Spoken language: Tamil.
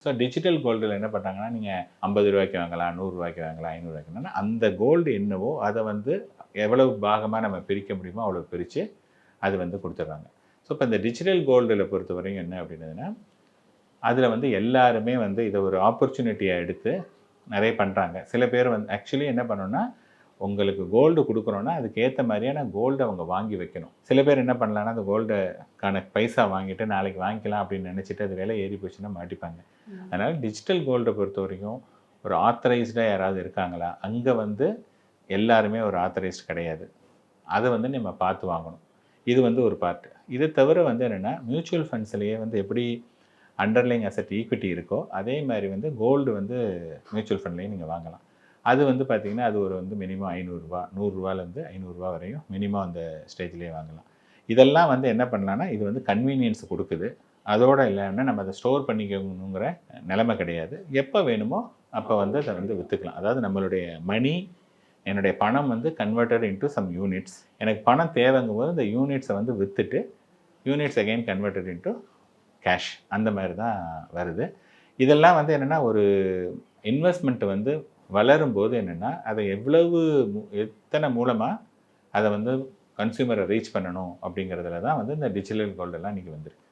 ஸோ டிஜிட்டல் கோல்டில் என்ன பண்ணுறாங்கன்னா, நீங்கள் ரூ. 50 வாங்கலாம், ரூ. 100 வாங்கலாம், ரூ. 500 வாங்கலாம். அந்த கோல்டு என்னவோ அதை வந்து எவ்வளவு பாகமாக நம்ம பிரிக்க முடியுமோ அவ்வளோ பிரித்து அது வந்து கொடுத்துட்றாங்க. ஸோ இப்போ இந்த டிஜிட்டல் கோல்டில் பொறுத்தவரையும் என்ன அப்படின்னதுன்னா, அதில் வந்து எல்லாருமே வந்து இதை ஒரு ஆப்பர்ச்சுனிட்டியா எடுத்து நிறைய பண்ணுறாங்க. சில பேர் வந்து ஆக்சுவலி என்ன பண்ணணும்னா, உங்களுக்கு கோல்டு குடுக்குறோம்னா, அதுக்கு ஏத்த மாரியான கோல்ட அவங்க வாங்கி வைக்கணும். சில பேர் என்ன பண்ணலாம்னா, அந்த கோல்டுக்கான பைசா வாங்கிட்டு நாளைக்கு வாங்கிக்கலாம் அப்படின்னு நினைச்சுட்டு அது விலை ஏறி போச்சுன்னா மாட்டிப்பாங்க. அதனால டிஜிட்டல் கோல்ட பொறுத்தவரைக்கும் ஒரு ஆத்தரைஸ்டா யாராவது இருக்காங்களா? அங்க வந்து எல்லாருமே ஒரு ஆத்தரைஸ்ட் கிடையாது. அத வந்து நம்ம பார்த்து வாங்கணும். இது வந்து ஒரு பார்ட். இத தவிர வந்து என்னன்னா, மியூச்சுவல் ஃபண்ட்ஸ்லயே வந்து எப்படி அண்டர்லைங் அசெட் ஈக்விட்டி இருக்கோ, அதே மாரி வந்து கோல்டு வந்து மியூச்சுவல் ஃபண்ட்லயும் நீங்க வாங்கலாம். அது வந்து பார்த்தீங்கன்னா, அது ஒரு வந்து மினிமம் ரூ. 500 ரூ. 100லேருந்து ரூ. 500 வரையும் மினிமம் அந்த ஸ்டேஜ்லயே வாங்கலாம். இதெல்லாம் வந்து என்ன பண்ணலாம்னா, இது வந்து கன்வீனியன்ஸ் குடுக்குது. அதோட இல்லாம நம்ம அத ஸ்டோர் பண்ணிக்கணுங்கிற நிலைமை கிடையாது. எப்ப வேணுமோ அப்ப வந்து அத வந்து வித்துக்கலாம். அதாவது நம்மளுடைய மணி, என்னுடைய பணம் வந்து கன்வெர்ட்டட் இன்டூ சம் யூனிட்ஸ். எனக்கு பணம் தேவைங்கும்போது இந்த யூனிட்ஸ வந்து வித்துட்டு, units again converted into cash. அந்த மாரி தான் வருது. இதெல்லாம் வந்து என்னன்னா, ஒரு இன்வெஸ்ட்மென்ட் வந்து வளரும்போது என்னன்னா, அதை எவ்வளவு எத்தனை மூலமா அத வந்து கன்சியூமர ரீச் பண்ணணும் அப்படிங்கிறதுல தான் வந்து இந்த டிஜிட்டல் கோல்டெல்லாம் இன்னைக்கு வந்திருக்கு.